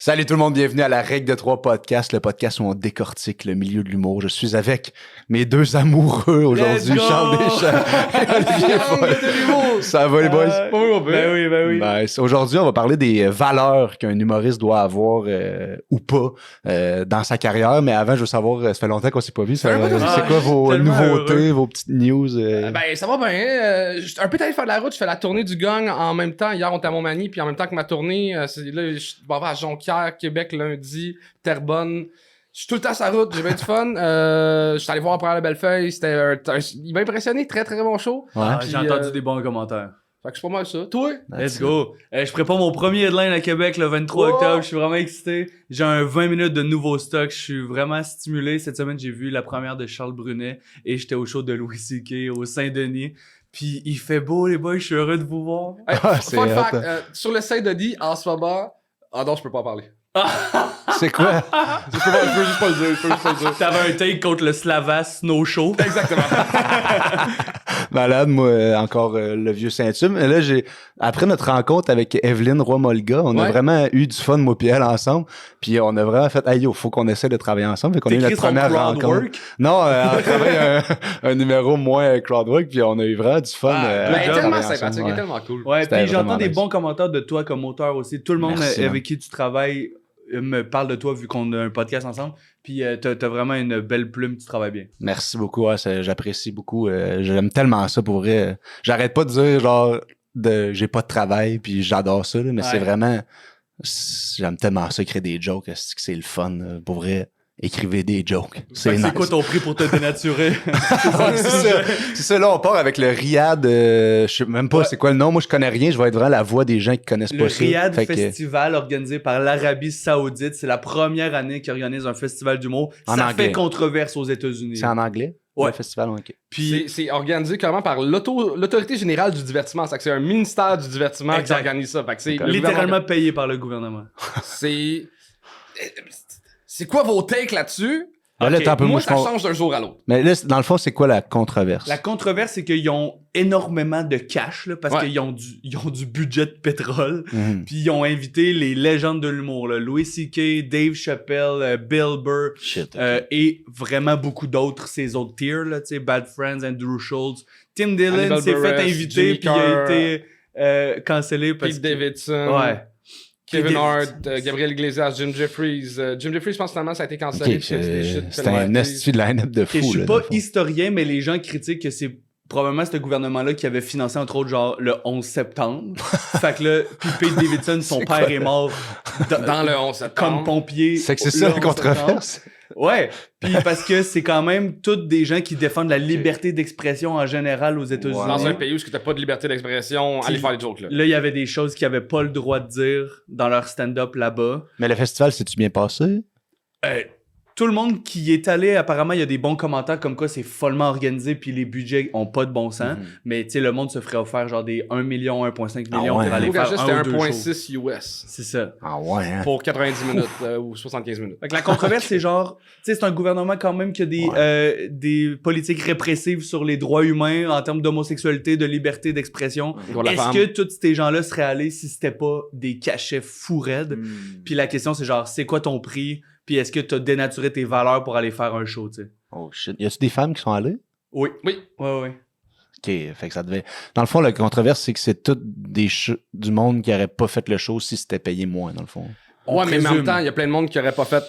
Salut tout le monde, bienvenue à la Règle de 3 podcast, le podcast où on décortique le milieu de l'humour. Je suis avec mes deux amoureux aujourd'hui, Charles Deschamps et Olivier Foll. Ça va les boys? Ben oui. Nice. Aujourd'hui, on va parler des valeurs qu'un humoriste doit avoir ou pas dans sa carrière. Mais avant, je veux savoir, ça fait longtemps qu'on s'est pas vu. C'est quoi vos nouveautés, vos petites news? Ben ça va bien. Je suis un peu allé faire de la route. Je fais la tournée du gang en même temps. Hier, on était à Montmagny, puis en même temps que ma tournée, là, je vais à Jonquière, Québec lundi, Terrebonne. Je suis tout le temps sur la route, j'ai bien du fun. Je suis allé voir après la Bellefeuille, il m'a impressionné, très très bon show. Ouais. Puis, J'ai entendu des bons commentaires. Fait que c'est pas mal ça. Toi? Let's go. Je prépare mon premier headline à Québec le 23 octobre. Je suis vraiment excité. J'ai un 20 minutes de nouveau stock. Je suis vraiment stimulé. Cette semaine, j'ai vu la première de Charles Brunet et j'étais au show de Louis C.K. au Saint-Denis. Puis il fait beau, les boys. Je suis heureux de vous voir. C'est Fun hot. fact, sur le Saint-Denis, en ce moment... Ah non, je peux pas en parler. C'est quoi? Je peux juste pas le dire, T'avais un take contre le Slavas Snow Show. Exactement. Malade, moi, encore le vieux Saint-Hume. Et là, après notre rencontre avec Evelyne Roy-Molga, on a Ouais. vraiment eu du fun, moi puis elle, ensemble. Puis on a vraiment fait, hey yo, faut qu'on essaie de travailler ensemble. Fait qu'on a eu notre T'écris son première crowd rencontre. work. Non, on travaille un numéro moins crowdwork, puis on a eu vraiment du fun. Ben, il est tellement travailler sympathique, ensemble, il est ouais. tellement cool. Ouais, C'était puis j'entends vraiment des nice. bons commentaires de toi comme auteur aussi. Tout le monde Merci, avec qui tu travailles me parle de toi vu qu'on a un podcast ensemble. Puis t'as vraiment une belle plume, tu travailles bien. Merci beaucoup, ouais, j'apprécie beaucoup. J'aime tellement ça pour vrai. J'arrête pas de dire genre j'ai pas de travail, puis j'adore ça, là, mais c'est vraiment j'aime tellement ça écrire des jokes, c'est le fun, pour vrai. Écrivez des jokes. C'est nice. quoi ton prix pour te dénaturer? Ouais, c'est ça, là, on part avec le RIAD. Je sais même pas c'est quoi le nom. Moi, je connais rien. Je vais être vraiment la voix des gens qui connaissent Le pas ça. Riyadh Fait que- Festival organisé par l'Arabie Saoudite. C'est la première année qu'ils organisent un festival d'humour. En Ça anglais. fait controverse aux États-Unis. C'est en anglais? Ouais. Le festival, ok. Puis C'est organisé carrément par l'Autorité générale du divertissement. C'est un ministère du divertissement qui Exact. organise ça. Fait que c'est D'accord. le littéralement gouvernement- payé par le gouvernement. C'est quoi vos takes là-dessus? Ben là, Ok. attends un peu, Moi, je ça pense- change d'un jour à l'autre. Mais là, dans le fond, c'est quoi la controverse? La controverse, c'est qu'ils ont énormément de cash là, parce Ouais. qu'ils ont du budget de pétrole. Mhm. Puis ils ont invité les légendes de l'humour, là, Louis C.K., Dave Chappelle, Bill Burr, Shit. et vraiment beaucoup d'autres, ces autres tiers, là, tu sais, Bad Friends, Andrew Schultz. Tim Dillon Hannibal s'est fait Buress, inviter, Jimmy puis il a Carr, été cancellé parce Pete que... Davidson, Ouais. Kevin Pete Hart, Davidson. Gabriel Iglesias, Jim Jeffries. Jim Jeffries, je pense finalement, ça a été cancellé. Ok, puis des shit c'est tellement un été- esti de line-up de Ok, fou. je suis là, dans pas le fond. historien, mais les gens critiquent que c'est probablement ce gouvernement-là qui avait financé, entre autres, genre, le 11 septembre. Fait que là, puis Pete Davidson, son C'est père quoi? est mort Dans le 11 septembre. comme pompier. C'est que c'est le ça la 11 septembre. controverse? Ouais, puis parce que c'est quand même toutes des gens qui défendent la liberté d'expression en général aux États-Unis. Dans un pays où t'as pas de liberté d'expression, allez faire les jokes là. Là, il y avait des choses qu'ils avaient pas le droit de dire dans leur stand-up là-bas. Mais le festival, c'est-tu bien passé? Tout le monde qui y est allé, apparemment, il y a des bons commentaires comme quoi c'est follement organisé puis les budgets ont pas de bon sens. Mhm. Mais tu sais, le monde se ferait offert genre des 1 million, 1,5 Ah million ouais, pour hein. aller Faut faire qu'ajuste, un c'était ou deux shows. 1.6 US C'est ça. Ah ouais, hein? pour 90 minutes ou 75 minutes. Fait que la controverse, c'est genre, tu sais, c'est un gouvernement quand même qui a des politiques répressives sur les droits humains en termes d'homosexualité, de liberté d'expression. Pour la Est-ce femme. que tous ces gens-là seraient allés si c'était pas des cachets fous raides? Puis la question, c'est genre, c'est quoi ton prix? Puis est-ce que t'as dénaturé tes valeurs pour aller faire un show, tu sais? Oh shit. Y a-tu des femmes qui sont allées? Oui. Oui. Ouais. Ok, fait que ça devait. Dans le fond, la controverse, c'est que c'est tout du monde qui aurait pas fait le show si c'était payé moins, dans le fond. On Ouais, mais en présume. même temps, il y a plein de monde qui aurait pas fait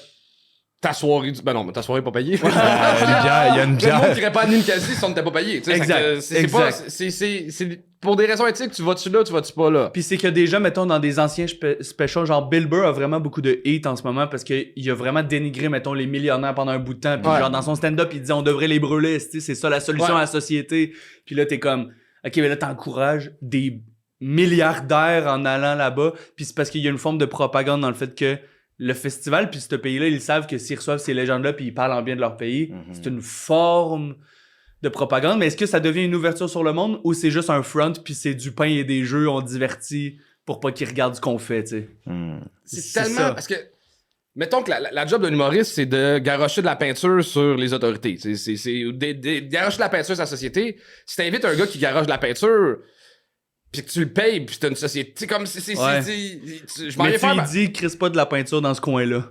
ta soirée du... Ben non, mais ta soirée est pas payée. Il y a une Plein de monde bière. qui aurait pas amené une quasi si on n'était pas payé. Tu sais, Exact, c'est que c'est pas... exact. C'est pour des raisons éthiques, tu vas-tu là, tu vas-tu pas là. Puis c'est que déjà, mettons, dans des anciens specials, genre Bill Burr a vraiment beaucoup de hate en ce moment parce qu'il a vraiment dénigré, mettons, les millionnaires pendant un bout de temps. Puis Ouais. genre, dans son stand-up, il disait on devrait les brûler, tu sais, c'est ça la solution Ouais. à la société. Puis là, t'es comme, ok, mais là, t'encourages des milliardaires en allant là-bas. Puis c'est parce qu'il y a une forme de propagande dans le fait que le festival, puis ce pays-là, ils savent que s'ils reçoivent ces légendes-là, puis ils parlent en bien de leur pays, Mhm. c'est une forme de propagande. Mais est-ce que ça devient une ouverture sur le monde ou c'est juste un front, puis c'est du pain et des jeux, on divertit pour pas qu'ils regardent ce qu'on fait, tu sais? C'est C'est tellement... ça. Parce que... Mettons que la job d'un humoriste, c'est de garrocher de la peinture sur les autorités. C'est de garrocher de la peinture sur la société. Si t'invites un gars qui garoche de la peinture... pis que tu le payes, pis t'as une société. C'est comme, Ouais. je m'en Mais vais tu lui faire. dis, crisse pas de la peinture dans ce coin-là.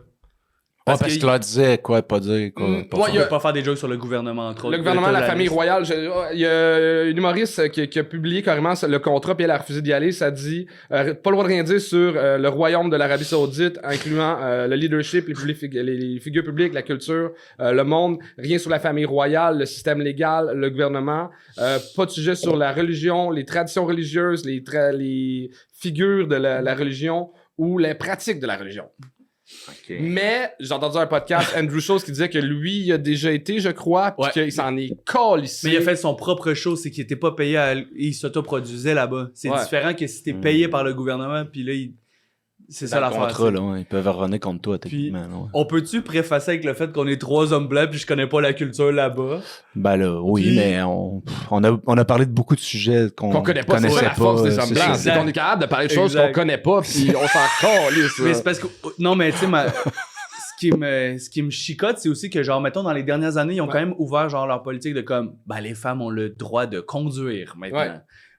Parce que tu leur disais quoi, pas dire, quoi. Mm, pas ouais, faire. On peut pas faire des jokes sur le gouvernement, entre autres. Le gouvernement, la famille liste. royale, il y a une humoriste qui a publié carrément le contrat, puis elle a refusé d'y aller. Ça dit pas le droit de rien dire sur le royaume de l'Arabie Saoudite, incluant le leadership, les figures publiques, la culture, le monde. Rien sur la famille royale, le système légal, le gouvernement. Pas de sujet sur la religion, les traditions religieuses, les figures de la religion ou les pratiques de la religion. Ok. Mais j'ai entendu un podcast, Andrew Schultz, qui disait que lui, il a déjà été, je crois, puis Ouais. qu'il s'en est calissé. Mais il a fait son propre show, c'est qu'il était pas payé il s'autoproduisait là-bas. C'est Ouais. différent que si t'es payé par le gouvernement, puis là, c'est ça Dans le l'affaire. contrat, là, ouais, ils peuvent revenir contre toi, techniquement. là, ouais. On peut-tu préfacer avec le fait qu'on est 3 hommes blancs puis je connais pas la culture là-bas? Ben là, oui, Puis- mais on a parlé de beaucoup de sujets qu'on Qu'on connaît pas, c'est connaissait ça la force des hommes c'est blancs. ça. C'est qu'on est capable de parler de choses Exact. qu'on connaît pas, puis on s'en calisse. Mais c'est parce que. Non, mais tu sais, ce qui me chicote, c'est aussi que, genre, mettons, dans les dernières années, ils ont quand même ouvert, genre, leur politique de comme, ben, les femmes ont le droit de conduire maintenant. Ouais.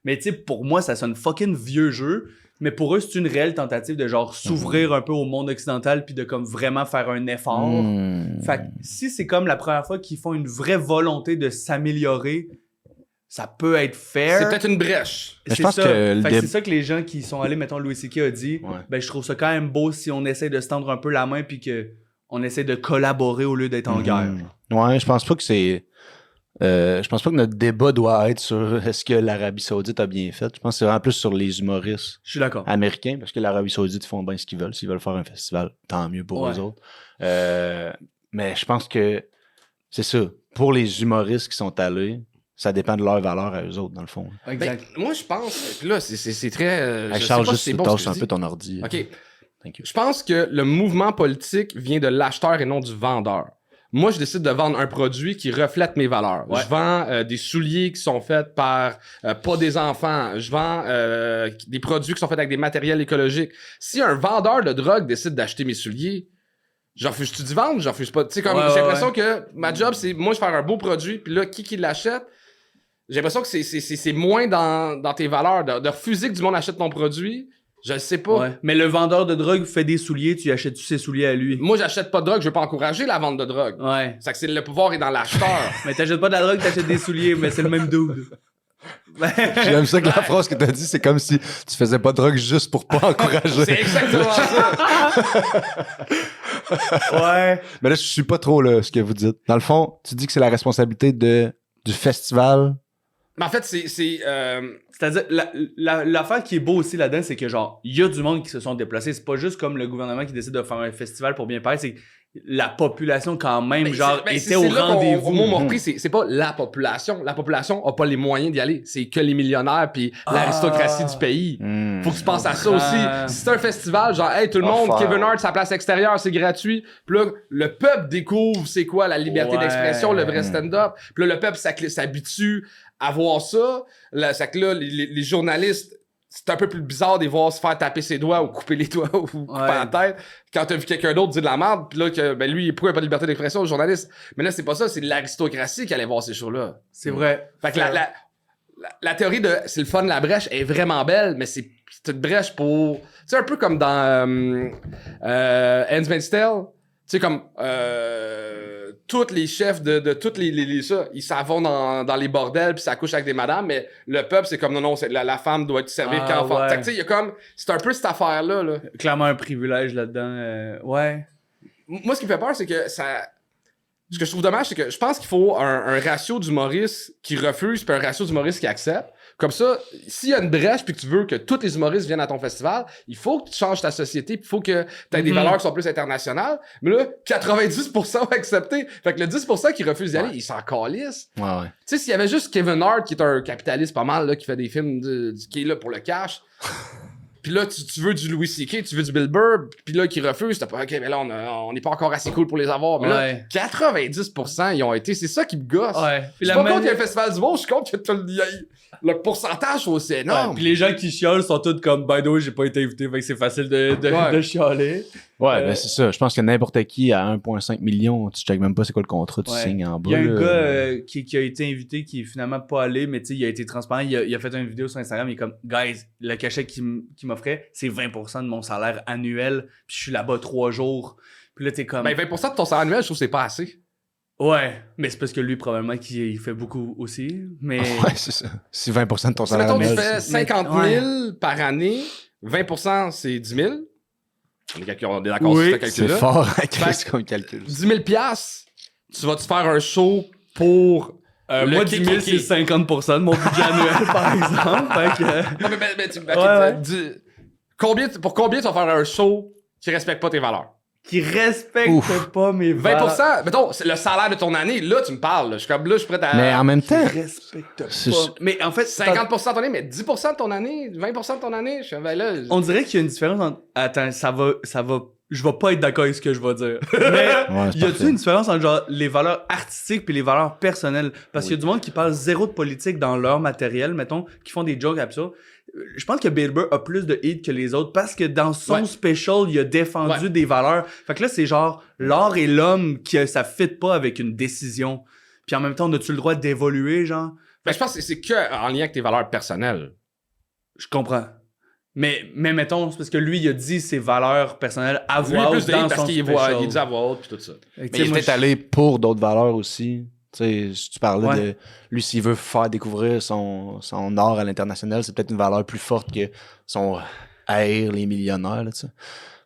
Mais tu sais, pour moi, ça sonne fucking vieux jeu. Mais pour eux, c'est une réelle tentative de, genre, s'ouvrir un peu au monde occidental puis de, comme, vraiment faire un effort. Fait que si c'est comme la première fois qu'ils font une vraie volonté de s'améliorer, ça peut être fair. C'est peut-être une brèche. Mais je C'est pense ça. que le Fait que déb- c'est ça que les gens qui sont allés, mettons, Louis C.K. a dit, Ouais. ben je trouve ça quand même beau si on essaie de se tendre un peu la main puis que on essaie de collaborer au lieu d'être en guerre. Ouais, je pense pas que c'est. Je pense pas que notre débat doit être sur est-ce que l'Arabie Saoudite a bien fait. Je pense que c'est vraiment plus sur les humoristes Je suis d'accord. américains, parce que l'Arabie Saoudite font bien ce qu'ils veulent. S'ils veulent faire un festival, tant mieux pour Ouais. eux autres. Mais je pense que c'est ça. Pour les humoristes qui sont allés, ça dépend de leur valeur à eux autres, dans le fond. Exact. Ben, moi, je pense, puis là, c'est très. Hey, je sais Charles, pas juste si c'est bon ce tasse que un je peu dis. ton ordi. OK. Thank you. Je pense que le mouvement politique vient de l'acheteur et non du vendeur. Moi, je décide de vendre un produit qui reflète mes valeurs. Ouais. Je vends des souliers qui sont faits par pas des enfants. Je vends des produits qui sont faits avec des matériels écologiques. Si un vendeur de drogue décide d'acheter mes souliers, j'en refuse-tu d'y vendre? J'en refuse pas. Tu sais, comme Ouais, j'ai ouais, l'impression que ma job, c'est moi, je faire un beau produit, puis là, qui l'achète? J'ai l'impression que c'est moins dans tes valeurs. De refuser que du monde achète ton produit, je le sais pas. Ouais. Mais le vendeur de drogue fait des souliers, tu achètes-tu ses souliers à lui? Moi, j'achète pas de drogue, je veux pas encourager la vente de drogue. Ouais. C'est que c'est le pouvoir est dans l'acheteur. Mais t'achètes pas de la drogue, t'achètes des souliers, mais c'est le même dude. J'aime ça que la phrase que t'as dit, c'est comme si tu faisais pas de drogue juste pour pas encourager. C'est exactement ça. Ouais. Mais là, je suis pas trop là, ce que vous dites. Dans le fond, tu dis que c'est la responsabilité du festival. Mais en fait, C'est-à-dire, l'affaire qui est beau aussi là-dedans, c'est que genre, il y a du monde qui se sont déplacés. C'est pas juste comme le gouvernement qui décide de faire un festival pour bien paraître, c'est que la population quand même, était au rendez-vous. Moi, mon repris, c'est pas la population. La population a pas les moyens d'y aller. C'est que les millionnaires puis l'aristocratie du pays. Faut que tu penses à ça aussi. Si c'est un festival, genre, hey, tout le monde, Enfin. Kevin Hart, sa place extérieure, c'est gratuit. Puis là, le peuple découvre c'est quoi la liberté Ouais. d'expression, le vrai stand-up. Puis là, le peuple s'habitue à voir ça. Là, c'est que là, les journalistes, c'est un peu plus bizarre de les voir se faire taper ses doigts ou couper les doigts ou couper la tête. Quand t'as vu quelqu'un d'autre dire de la merde, puis là, que, ben lui, pourquoi il n'y a pas de liberté d'expression, le journaliste? Mais là, c'est pas ça, c'est l'aristocratie qui allait voir ces shows-là. C'est vrai. Fait que la théorie de c'est le fun, la brèche est vraiment belle, mais c'est une brèche pour. Tu sais, un peu comme dans Handmaid's Tale. Tu sais, comme tous les chefs de toutes les ça, ils s'en vont dans les bordels puis ça couche avec des madames, mais le peuple, c'est comme non, la femme doit être servie Ah, qu'enfant. ouais. Fait que tu sais, il y a comme. C'est un peu cette affaire-là. Là. Clairement un privilège là-dedans. Ouais. Moi, ce qui me fait peur, c'est que ça. Ce que je trouve dommage, c'est que je pense qu'il faut un ratio d'humoristes qui refuse puis un ratio d'humoristes qui accepte. Comme ça, s'il y a une brèche puis que tu veux que tous les humoristes viennent à ton festival, il faut que tu changes ta société puis il faut que tu aies des valeurs qui sont plus internationales. Mais là, 90% ont accepté. Fait que le 10% qui refuse d'y aller, ils s'en calissent. Ouais, ouais. Tu sais, s'il y avait juste Kevin Hart, qui est un capitaliste pas mal, là, qui fait des films qui est là pour le cash, puis là, tu veux du Louis C.K., tu veux du Bill Burr, puis là, qui refuse, t'as pas, OK, mais là, on n'est pas encore assez cool pour les avoir. Mais là, 90%, ils ont été, c'est ça qui me gosse. Ouais. Je suis pas contre qu'il y ait un festival du monde, je suis contre que le pourcentage aussi énorme. Puis les gens qui chiolent sont tous comme, by the way, j'ai pas été invité, fait que c'est facile de chialer. Ouais, ben c'est ça. Je pense que n'importe qui à 1,5 million, tu checkes même pas c'est quoi le contrat, tu signes en bas. Il y a un gars qui a été invité qui est finalement pas allé, mais tu sais, il a été transparent. Il a fait une vidéo sur Instagram. Il est comme, guys, le cachet qu'il m'offrait, c'est 20% de mon salaire annuel. Puis je suis là-bas 3 jours. Puis là, t'es comme. Ben 20% de ton salaire annuel, je trouve que c'est pas assez. Ouais, mais c'est parce que lui, probablement, qu'il fait beaucoup aussi. Mais. Ouais, c'est ça. Si 20% de ton Si, salaire mettons, tu annuel. fais 50 000 par année, 20%, c'est 10 000. On est d'accord Oui, sur ce C'est calcul-là. fort à Chris comme calcul. 10 000 piastres, tu vas te faire un show pour... Moi, 10 000, c'est 50% de mon budget annuel, par exemple. Fait que... Non, mais Ouais. pour combien tu vas faire un show qui respecte pas tes valeurs? Qui respecte pas mes 20%, mettons, c'est le salaire de ton année, là, tu me parles. Là. Je suis comme là, je suis prêt à... Mais en même temps, Qui respecte c'est- pas. Mais en fait, 50% de ton année, mais 10% de ton année, 20% de ton année, je suis ben là... on dirait qu'il y a une différence entre... Attends, ça va... Je vais pas être d'accord avec ce que je vais dire. Mais Ouais, c'est y a-tu parfait. une différence entre genre les valeurs artistiques puis les valeurs personnelles? Parce qu'il y a du monde qui parle zéro de politique dans leur matériel, mettons, qui font des jokes absurdes. Je pense que Bill Burr a plus de hate que les autres parce que dans son special, il a défendu des valeurs. Fait que là, c'est genre l'art et l'homme qui ça fit pas avec une décision. Puis en même temps, on a-tu le droit d'évoluer, genre? Ben, je pense que c'est que en lien avec tes valeurs personnelles. Je comprends. Mais mettons, c'est parce que lui, il a dit ses valeurs personnelles à Lui, voix plus haute de dans hate parce son qu'il special. il dit à voix haute pis tout ça. Fait que, mais tu sais, il moi, est peut-être allé pour d'autres valeurs aussi. Tu sais, si tu parlais Ouais. de lui, s'il veut faire découvrir son art à l'international, c'est peut-être une valeur plus forte que son haïr les millionnaires, là, tu sais.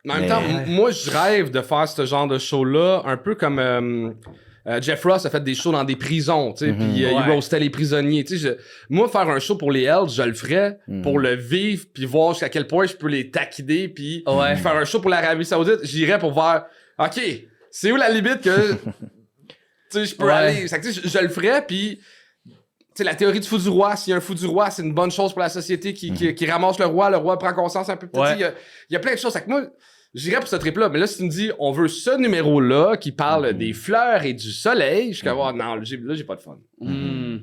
Mais en même Mais- temps, moi, je rêve de faire ce genre de show-là, un peu comme Jeff Ross a fait des shows dans des prisons, tu sais, puis il Ouais. roastait les prisonniers, tu sais. Moi, faire un show pour les Hells, je le ferais pour le vivre, puis voir jusqu'à quel point je peux les taquider, puis Ouais. faire un show pour l'Arabie Saoudite, j'irais pour voir, OK, c'est où la limite que, tu sais, je peux Ouais. aller. Ça, tu sais, je le ferais, puis... Tu sais, la théorie du fou du roi, s'il y a un fou du roi, c'est une bonne chose pour la société qui ramasse le roi prend conscience un peu. Ouais. Il y a plein de choses. Fait que moi, j'irais pour ce trip-là. Mais là, si tu me dis, on veut ce numéro-là qui parle des fleurs et du soleil, je suis comme, oh, non, là, j'ai pas de fun. Hmm.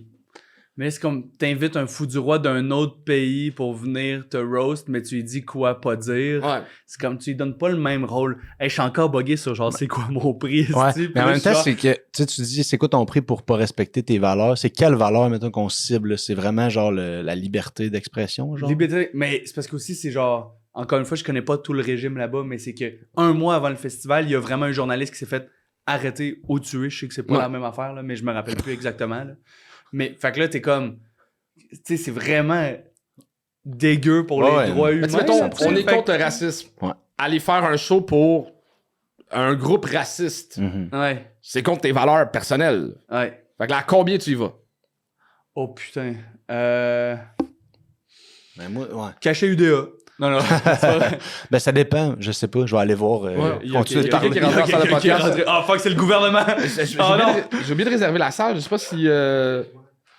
Mais c'est comme, t'invites un fou du roi d'un autre pays pour venir te roast, mais tu lui dis quoi pas dire. Ouais. C'est comme, tu lui donnes pas le même rôle. Hey, je suis encore buggé sur genre, c'est quoi mon prix? Ouais. esti? Puis Mais en là, même je suis temps, genre, c'est que tu dis, c'est quoi ton prix pour pas respecter tes valeurs? C'est quelle valeur, mettons, qu'on cible? C'est vraiment genre la liberté d'expression, genre? Liberté, mais c'est parce qu'aussi, c'est genre, encore une fois, je connais pas tout le régime là-bas, mais c'est que un mois avant le festival, il y a vraiment un journaliste qui s'est fait arrêter ou tuer. Je sais que c'est pas Ouais. la même affaire, là, mais je me rappelle plus exactement. Là. Mais, fait que là, t'es comme, tu sais, c'est vraiment dégueu pour Ouais, les droits Mais humains. tu sais, mettons, là, tu sais. on est Fait contre le racisme. Ouais. Aller faire un show pour un groupe raciste, Mhm. que- Ouais, c'est contre tes valeurs personnelles. ouais. Fait que là, à combien tu y vas? Oh putain. Ben, moi, ouais. Cachet UDA. Non, non, c'est pas vrai. Ben, ça dépend. Je sais pas. Je vais aller voir. Il y a Continuer de quelqu'un parler. qui rentre dans la salle de quelqu'un qui est podcast. rentré. Ah, fuck, c'est le gouvernement. Ah non. J'ai oublié de réserver la salle. Je sais pas si...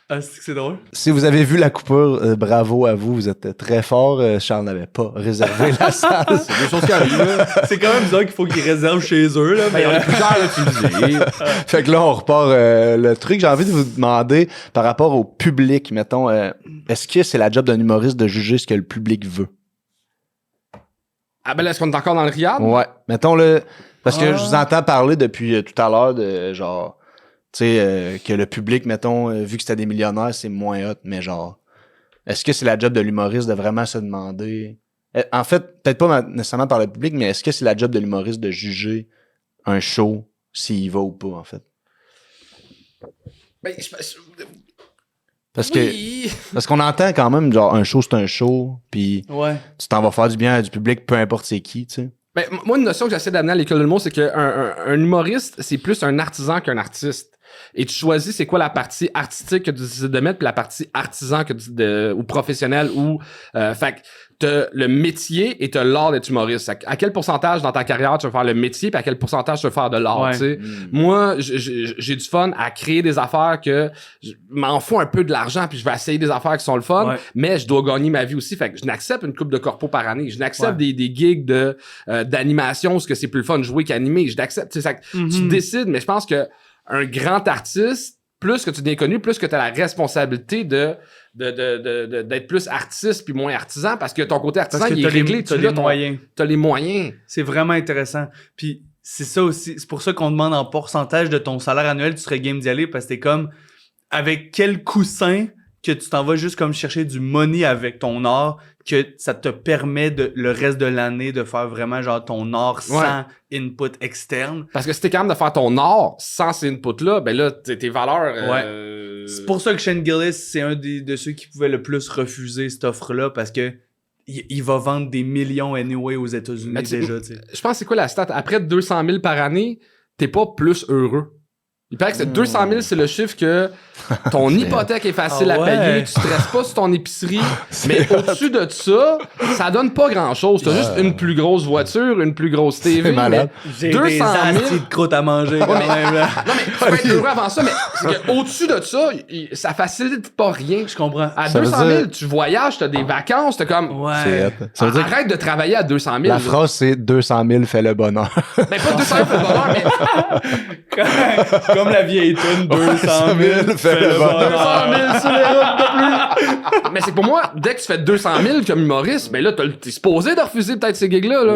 Ah, c'est drôle. Si vous avez vu la coupure, bravo à vous. Vous êtes très fort. Charles n'avait pas réservé la salle. C'est des choses qui arrivent. Là. C'est quand même bizarre qu'il faut qu'ils réservent chez eux, là. Ben, Mais on est plusieurs à l'utiliser. Fait que là, on repart. Le truc, j'ai envie de vous demander par rapport au public, mettons, est-ce que c'est la job d'un humoriste de juger ce que le public veut? Ah ben là, est-ce qu'on est encore dans le riad? Ouais. Mettons le. Parce que Ah. je vous entends parler depuis tout à l'heure de genre. Tu sais, que le public, mettons, vu que c'était des millionnaires, c'est moins hot, mais genre. Est-ce que c'est la job de l'humoriste de vraiment se demander. En fait, peut-être pas nécessairement par le public, mais est-ce que c'est la job de l'humoriste de juger un show s'il va ou pas, en fait? Ben, Parce oui. parce qu'on entend quand même, genre, un show, c'est un show, puis Ouais. tu t'en vas faire du bien à du public, peu importe c'est qui, tu sais. Ben, moi, une notion que j'essaie d'amener à l'école de l'humour, c'est qu'un humoriste, c'est plus un artisan qu'un artiste. Et tu choisis c'est quoi la partie artistique que tu décides de mettre, puis la partie artisan que ou professionnelle, ou fait que t'as le métier et t'as l'art d'être humoriste. À quel pourcentage dans ta carrière tu veux faire le métier, puis à quel pourcentage tu veux faire de l'art, Ouais. tu sais. Moi, j'ai du fun à créer des affaires que je m'en fous un peu de l'argent, puis je vais essayer des affaires qui sont le fun, Ouais. mais je dois gagner ma vie aussi. Fait que je n'accepte une coupe de corpo par année. Je n'accepte Ouais. des gigs d'animation, parce que c'est plus le fun de jouer qu'animer. Je n'accepte. Tu sais, tu décides, mais je pense que un grand artiste plus que tu deviens connu, plus que tu as la responsabilité d'être plus artiste puis moins artisan parce que ton côté artisan, il est réglé. T'as les moyens. T'as les moyens. C'est vraiment intéressant. Puis c'est ça aussi. C'est pour ça qu'on demande en pourcentage de ton salaire annuel, tu serais game d'y aller parce que t'es comme avec quel coussin que tu t'en vas juste comme chercher du money avec ton art que ça te permet le reste de l'année de faire vraiment genre ton art sans input externe. Parce que si t'es capable de faire ton art sans ces inputs-là, ben là, tes valeurs... C'est pour ça que Shane Gillis, c'est un de ceux qui pouvaient le plus refuser cette offre-là parce que il va vendre des millions anyway aux États-Unis déjà, tu sais. Je pense que c'est quoi la stat? Après 200 000 par année, t'es pas plus heureux. Il paraît que c'est 200 000, c'est le chiffre que ton hypothèque est facile à payer, tu stresses pas sur ton épicerie, mais au-dessus de ça, ça donne pas grand-chose. T'as juste une plus grosse voiture, une plus grosse TV. C'est malade. J'ai 200 des 000 astis de croûte à manger quand même, là. Non, mais tu peux être heureux avant ça, mais c'est qu'au-dessus de ça, ça facilite pas rien. Je comprends. À Ça veut 200 000, dire- tu voyages, t'as des vacances, t'as comme... Ouais. Ça veut dire que Arrête de travailler à 200 000. la phrase, c'est 200 000 fait le bonheur. Mais pas 200 000 fait le bonheur, mais... Comme la vieille tune 200 000 fait le 200 bonheur. 000 sur les routes de plus. Mais c'est que pour moi, dès que tu fais 200 000 comme humoriste, ben là, t'es supposé de refuser peut-être ces gigs-là. Là.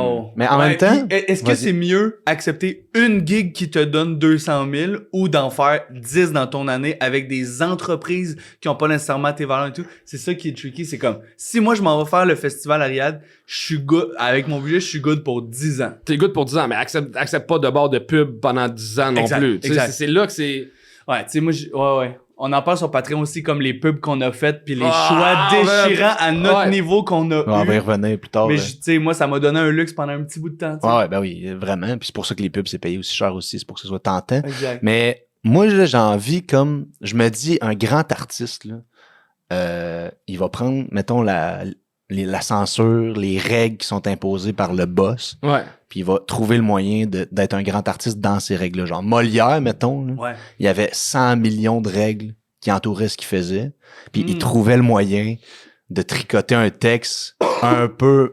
Wow. Mais en même temps, puis, est-ce que vas-y. c'est mieux accepter une gig qui te donne 200 000 ou d'en faire 10 dans ton année avec des entreprises qui ont pas nécessairement tes valeurs et tout? C'est ça qui est tricky. C'est comme, si moi je m'en vais faire le festival Ariad, je suis good, avec mon budget, je suis good pour 10 ans. T'es good pour 10 ans, mais accepte pas de bord de pub pendant 10 ans non Exact, plus. Tu sais, exact. c'est là que c'est... Ouais, tu sais, moi, ouais. On en parle sur Patreon aussi, comme les pubs qu'on a faites, puis les Ah, choix déchirants à notre ouais. niveau qu'on a on va y eu. revenir plus tard. Mais là. tu sais, moi, ça m'a donné un luxe pendant un petit bout de temps. tu sais. Ouais, ben oui, vraiment. Puis c'est pour ça que les pubs, c'est payé aussi cher aussi. C'est pour que ce soit tentant. Exact. Mais moi, là, j'ai envie, comme, je me dis, un grand artiste, là, il va prendre, mettons, la censure, les règles qui sont imposées par le boss, Ouais. puis il va trouver le moyen d'être un grand artiste dans ces règles-là. Genre, Molière, mettons, là, Ouais. il y avait 100 millions de règles qui entouraient ce qu'il faisait, puis il trouvait le moyen de tricoter un texte un peu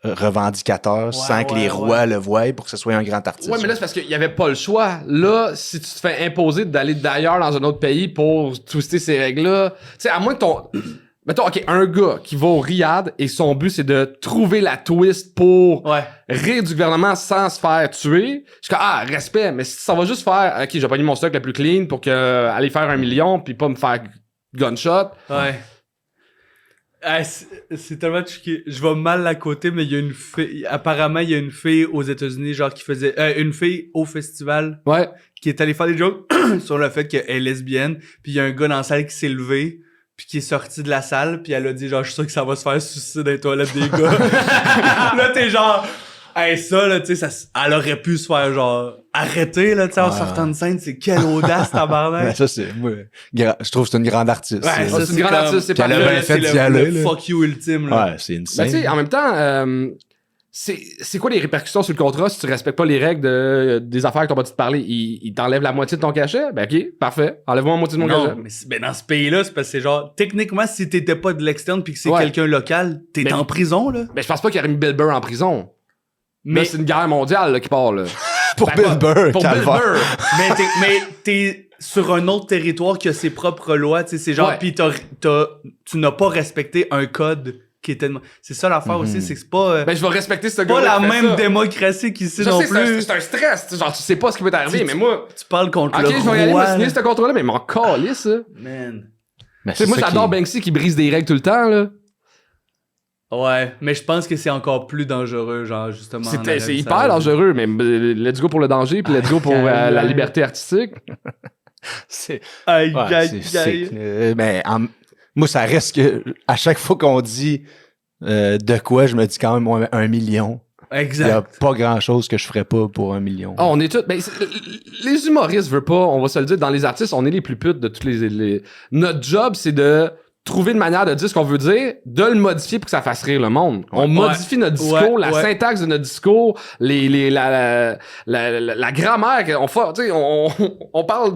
revendicateur sans que les rois le voient pour que ce soit un grand artiste. Ouais, mais là, c'est parce qu'il y avait pas le choix. Là, si tu te fais imposer d'aller d'ailleurs dans un autre pays pour twister ces règles-là, tu sais, à moins que ton... Mettons, OK, un gars qui va au Riyad et son but, c'est de trouver la twist pour rire du gouvernement sans se faire tuer. Je suis comme, respect, mais si ça va juste faire, OK, je vais pogner mon stock le plus clean pour aller faire 1 million puis pas me faire gunshot. Ouais. Ah, c'est tellement tricky. Je vais mal la côté, mais il y a une fille, apparemment, il y a une fille aux États-Unis, genre, qui faisait, une fille au festival, Ouais. qui est allée faire des jokes sur le fait qu'elle est lesbienne, puis il y a un gars dans la salle qui s'est levé, puis qui est sorti de la salle, puis elle a dit, genre, je suis sûr que ça va se faire suicider dans les toilettes des gars. Là, t'es genre, hey, ça, là, tu sais, elle aurait pu se faire, genre, arrêter, là, tu sais, en sortant de scène, c'est quelle audace, Ben, tabarnak. ça, c'est, moi, je trouve que c'est une grande artiste. Ouais, ça, c'est une grande artiste, c'est Puis elle a parfait. bien fait c'est d'y aller, le là. fuck you ultime, là. Ouais, c'est une Ben, scène. tu sais, en même temps, c'est quoi les répercussions sur le contrat si tu respectes pas les règles des affaires que t'as pas dit de parler? Il t'enlève la moitié de ton cachet? Ben, OK, parfait. Enlève-moi la moitié de mon Non, cachet. mais ben dans ce pays-là, c'est parce que c'est genre, techniquement, si t'étais pas de l'externe pis que c'est Ouais. quelqu'un local, t'es Mais- en prison, là. Ben, je pense pas qu'il aurait mis Bill Burr en prison. Mais Mais, c'est une guerre mondiale là, qui part, là. Pour Ben, Bill pas- Burr, Pour Bill calvaire. Burr. mais t'es sur un autre territoire qui a ses propres lois, tu sais, c'est genre, Ouais. pis tu n'as pas respecté un code qui était... C'est ça l'affaire aussi, c'est que c'est pas... Ben, je vais respecter ce pas gars-là. la qui fait même ça. démocratie qu'ici Je non sais, plus. c'est un stress. Tu sais, genre, tu sais pas ce qui peut t'arriver, mais moi... Tu parles contre OK, le je vais y aller, roi, me signer là. ce contrat-là, mais m'en calisse, ça. Man. Mais Tu sais, c'est moi, ça j'adore qui- Banksy qui brise des règles tout le temps, là. Ouais, mais je pense que c'est encore plus dangereux, genre, justement. en Arabie C'est hyper Saoudite. dangereux, mais let's go pour le danger, puis let's go pour la liberté artistique. C'est, Aïe, ouais, aïe, c'est- aïe. mais moi, ça reste que à chaque fois qu'on dit de quoi, je me dis quand même ouais, 1 million. Il y a Exact. pas grand-chose que je ferais pas pour 1 million. Ah, on est tous. Ben, les humoristes veulent pas, on va se le dire, dans les artistes, on est les plus putes de tous les. Notre job, c'est de trouver une manière de dire ce qu'on veut dire, de le modifier pour que ça fasse rire le monde. On modifie notre discours, la syntaxe de notre discours, la grammaire. Tu sais, on parle.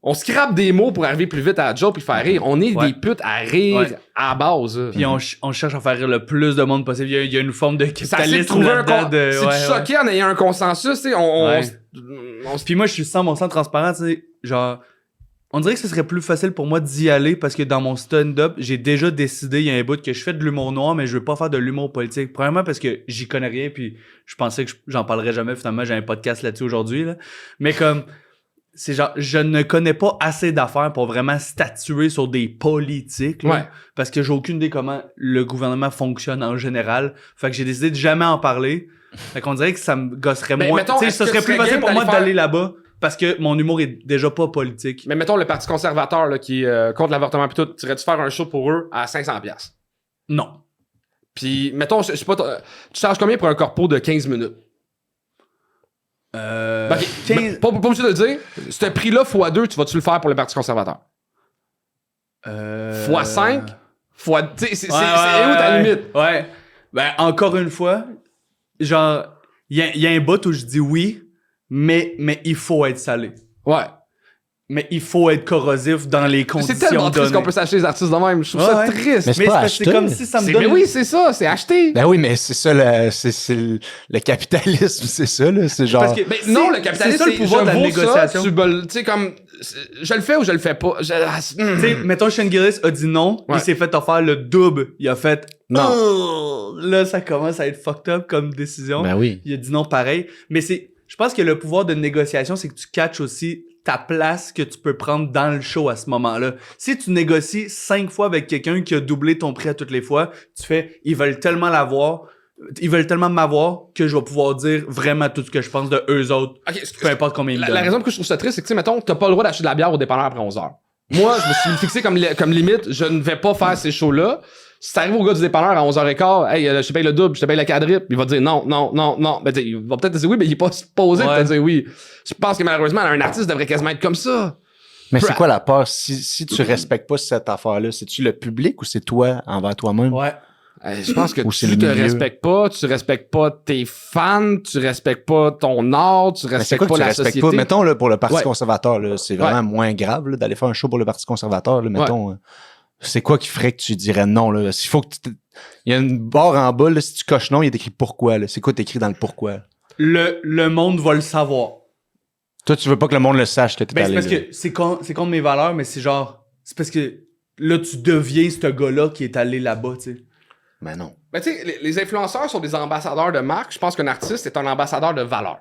On scrape des mots pour arriver plus vite à la job puis faire rire. On est des putes à rire à la base. Puis on cherche à faire rire le plus de monde possible. Il y a une forme de C'est assez de capitalisme trouver là-dedans. c'est de choquer en ayant un consensus. Tu sais, on Puis moi, je suis 100% transparent, tu sais, genre... On dirait que ce serait plus facile pour moi d'y aller parce que dans mon stand-up, j'ai déjà décidé, il y a un bout que je fais de l'humour noir, mais je veux pas faire de l'humour politique. Premièrement parce que j'y connais rien, puis je pensais que j'en parlerais jamais. Finalement, j'ai un podcast là-dessus aujourd'hui, là. Mais comme, c'est genre, je ne connais pas assez d'affaires pour vraiment statuer sur des politiques, là, parce que j'ai aucune idée comment le gouvernement fonctionne en général. Fait que j'ai décidé de jamais en parler. Fait qu'on dirait que ça me gosserait moins. Tu sais, ce serait plus facile pour moi d'aller là-bas. Parce que mon humour est déjà pas politique. Mais mettons le Parti conservateur là, qui est contre l'avortement pis tout, tu irais-tu faire un show pour eux à 500$? Non. Puis mettons, je sais pas, tu charges combien pour un corpo de 15 minutes? Ben, 15... Pas obligé de le dire. Ce prix-là, x2, tu vas-tu le faire pour le Parti conservateur? x5? C'est où ta limite? Ouais. Ben, encore une fois, genre, il y a un bout où je dis oui, mais il faut être salé. Ouais. Mais il faut être corrosif dans les conditions données. C'est tellement triste qu'on peut s'acheter les artistes de même. Je trouve ça triste. Mais c'est comme si ça me donne... Mais oui, c'est ça, c'est acheté. Ben oui, mais c'est ça, c'est le capitalisme, c'est ça, là. C'est genre... Parce que, ben, non, le capitalisme, c'est le pouvoir de la négociation. Tu sais, comme, je le fais ou je le fais pas. Tu sais, mettons, Shane Gillis a dit non, il s'est fait offrir le double. Il a fait non. Là, ça commence à être fucked up comme décision. Ben oui. Il a dit non pareil. Mais je pense que le pouvoir de négociation, c'est que tu catches aussi ta place que tu peux prendre dans le show à ce moment-là. Si tu négocies 5 fois avec quelqu'un qui a doublé ton prix à toutes les fois, tu fais, ils veulent tellement m'avoir que je vais pouvoir dire vraiment tout ce que je pense de eux autres. Peu importe combien ils me donnent. La raison que je trouve ça triste, c'est que, tu sais, mettons, t'as pas le droit d'acheter de la bière au dépanneur après 11h. Moi, je me suis fixé comme limite, je ne vais pas faire ces shows-là. Si t'arrives au gars du dépanneur à 11h15, hey, je te paye le double, je te paye le quadruple, il va te dire non. Ben, il va peut-être te dire oui, mais il est pas supposé de te dire oui. Je pense que malheureusement, un artiste devrait quasiment être comme ça. Mais c'est quoi la part? Si tu respectes pas cette affaire-là, c'est-tu le public ou c'est toi envers toi-même? Ouais. Je pense que tu te respectes pas tes fans, tu respectes pas ton art, tu respectes pas la société. Pas? Mettons, là, pour le Parti conservateur, là, c'est vraiment moins grave là, d'aller faire un show pour le Parti conservateur. Là, mettons, c'est quoi qui ferait que tu dirais non? Là? S'il faut que il y a une barre en bas, là, si tu coches non, il y a écrit pourquoi. Là. C'est quoi t'écris dans le pourquoi? Le monde va le savoir. Toi, tu veux pas que le monde le sache que t'es allé. C'est parce que c'est contre mes valeurs, mais c'est genre... C'est parce que là, tu deviens ce gars-là qui est allé là-bas, tu sais. Mais non. Mais tu sais, les influenceurs sont des ambassadeurs de marque. Je pense qu'un artiste est un ambassadeur de valeur.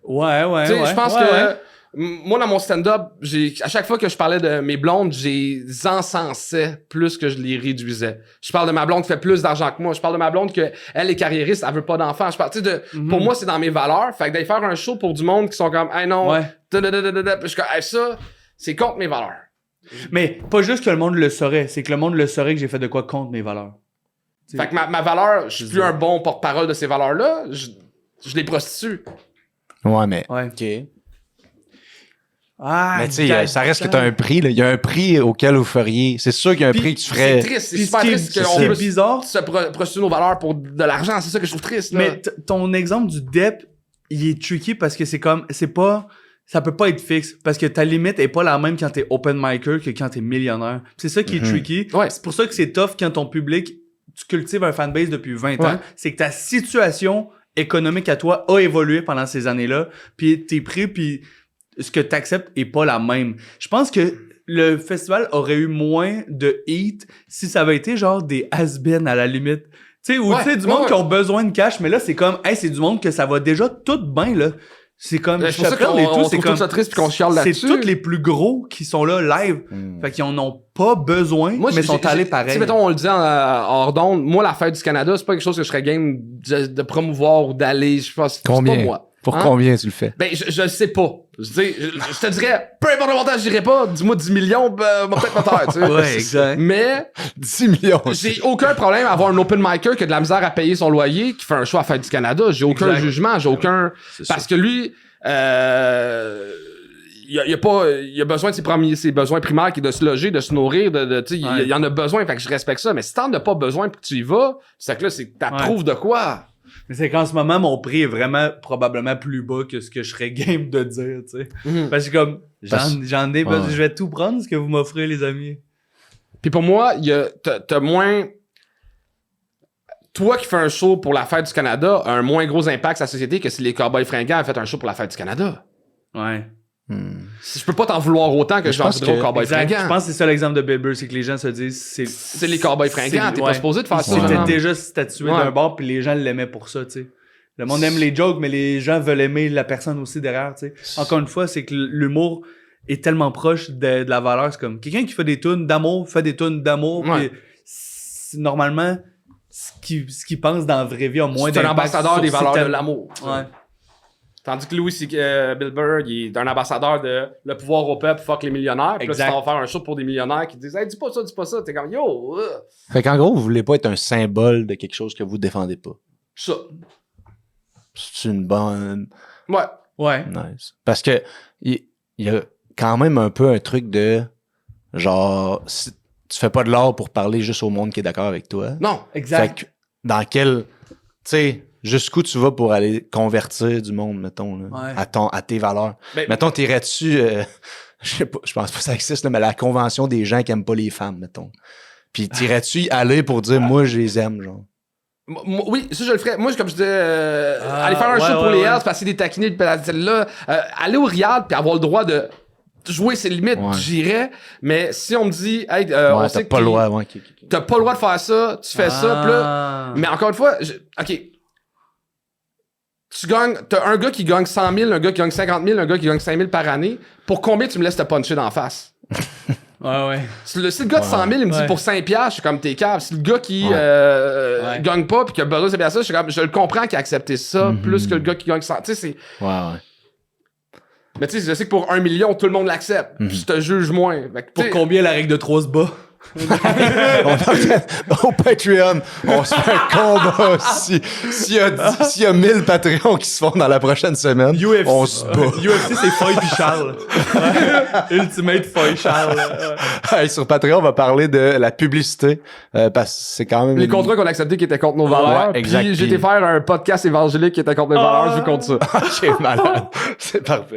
Ouais. Je pense que moi, dans mon stand-up, à chaque fois que je parlais de mes blondes, j'ai encensais plus que je les réduisais. Je parle de ma blonde qui fait plus d'argent que moi. Je parle de ma blonde que elle est carriériste, elle veut pas d'enfants. Je parle, tu sais, pour moi, c'est dans mes valeurs. Fait que d'aller faire un show pour du monde qui sont comme, hey non, je suis comme, hey, ça, c'est contre mes valeurs. Mais pas juste que le monde le saurait, c'est que le monde le saurait que j'ai fait de quoi contre mes valeurs. T'sais, fait que ma valeur, je suis plus un bon porte-parole de ces valeurs-là, je les prostitue. Ouais, mais... Ouais. OK. Mais tu sais, ça reste que t'as un prix, là. Il y a un prix auquel vous feriez... C'est sûr qu'il y a un prix que tu ferais... C'est triste, c'est super triste qu'on peut bizarre. se prostituer nos valeurs pour de l'argent, c'est ça que je trouve triste, là. Mais ton exemple du DEP, il est tricky parce que c'est pas... Ça peut pas être fixe parce que ta limite est pas la même quand t'es open micer que quand t'es millionnaire. C'est ça qui est tricky. Ouais. C'est pour ça que c'est tough quand ton public, tu cultives un fanbase depuis 20 ans. C'est que ta situation économique à toi a évolué pendant ces années-là. Puis tes prix, puis ce que t'acceptes est pas la même. Je pense que le festival aurait eu moins de hit si ça avait été genre des has-been à la limite. Tu sais, ou tu sais, du monde qui ont besoin de cash, mais là, c'est comme, hey, c'est du monde que ça va déjà tout bien, là. C'est comme, c'est pour ça qu'on trouve ça triste puis qu'on chiale là-dessus. C'est tous les plus gros qui sont là live. Fait qu'ils en ont pas besoin, mais sont allés pareil. Si, mettons, on le dit hors d'onde, moi, la fête du Canada, c'est pas quelque chose que je serais game de promouvoir ou d'aller. Je pense, c'est pas moi. Pour combien tu le fais? Ben, je sais pas. Je te dirais, peu importe le montant, je dirais pas, dis-moi 10 millions, m'a peut-être pas taire, tu sais. Ouais, exact. Mais, 10 millions. J'ai aucun problème à avoir un open micer qui a de la misère à payer son loyer, qui fait un choix à Fête du Canada. J'ai aucun jugement, j'ai aucun, parce que lui, il a besoin de ses besoins primaires qui est de se loger, de se nourrir, il en a besoin, fait que je respecte ça. Mais si t'en as pas besoin pis que tu y vas, c'est que là, t'approuves de quoi? Mais c'est qu'en ce moment, mon prix est vraiment probablement plus bas que ce que je serais game de dire, tu sais. Parce que comme, j'en ai besoin, je vais tout prendre ce que vous m'offrez, les amis. Puis pour moi, t'as moins toi qui fais un show pour la fête du Canada a un moins gros impact sur la société que si les Cowboys fringants avaient fait un show pour la fête du Canada. Ouais. Je peux pas t'en vouloir autant que je j'en pense voudrais aux que- Cowboys Exact. fringants. Je pense que c'est ça l'exemple de Bill Burr, c'est que les gens se disent C'est les Cowboys fringants, t'es pas supposé de faire ça. C'était genre. déjà statué Ouais. d'un bord, puis les gens l'aimaient pour ça, tu sais. Le monde aime les jokes, mais les gens veulent aimer la personne aussi derrière, tu sais. Encore une fois, c'est que l'humour est tellement proche de la valeur. C'est comme quelqu'un qui fait des tunes d'amour, fait des tunes d'amour, Ouais. puis normalement, ce qu'il pense dans la vraie vie a moins C'est un d'impact ambassadeur sur des valeurs ses de thèmes. l'amour. Ouais. Tandis que Bill Burr, il est un ambassadeur de le pouvoir au peuple, fuck les millionnaires. Puis là, tu Exact. vas faire un show pour des millionnaires qui disent hey, dis pas ça. T'es comme yo, Fait qu'en gros, vous voulez pas être un symbole de quelque chose que vous défendez pas. ça. C'est une bonne... Ouais. Ouais. Nice. Parce que il y a quand même un peu un truc de genre tu fais pas de l'art pour parler juste au monde qui est d'accord avec toi. Non. Exact. Fait que dans quel tu sais jusqu'où tu vas pour aller convertir du monde mettons là, Ouais. à tes valeurs. Ben, Mettons t'irais-tu je sais pas, je pense pas que ça existe là, mais la convention des gens qui aiment pas les femmes mettons. Puis t'irais-tu y aller pour dire moi je les aime genre. Oui, ça je le ferais. Moi, comme je disais, aller faire un show pour les Hells, passer des taquinés de là, aller au Riad puis avoir le droit de jouer ses limites, Ouais. j'irais. Mais si on me dit, hey, on Ouais, sait t'as que pas le droit ouais, t'as pas le droit de faire ça, tu fais ça, pis là, mais encore une fois, ok. Tu gagnes, t'as un gars qui gagne 100 000, un gars qui gagne 50 000, un gars qui gagne 5 000 par année. Pour combien tu me laisses te puncher d'en face? Ouais. Si le gars de 100 000, il me dit Ouais. pour 5 piastres, je suis comme t'es cave. Si le gars qui Ouais. gagne pas pis qui a besoin de 5 piastres, je suis comme, je le comprends qu'il a accepté ça, plus que le gars qui gagne 100. Tu sais, c'est. ouais. Mais tu sais, je sais que pour 1 million, tout le monde l'accepte. Puis je te juge moins. Fait que, tu Pour sais, combien la règle de 3 se bat? Au Patreon, on se fait un combat aussi. S'il y a 1000 Patreons qui se font dans la prochaine semaine, UFC. on se bat. UFC, c'est Foy puis Charles. Ultimate Foy Charles. Hey, sur Patreon, on va parler de la publicité parce que c'est quand même les contrats qu'on a acceptés qui étaient contre nos valeurs. Ouais, exact. Puis j'ai été faire un podcast évangélique qui était contre mes valeurs, je vous compte ça. Ok, malade. C'est parfait.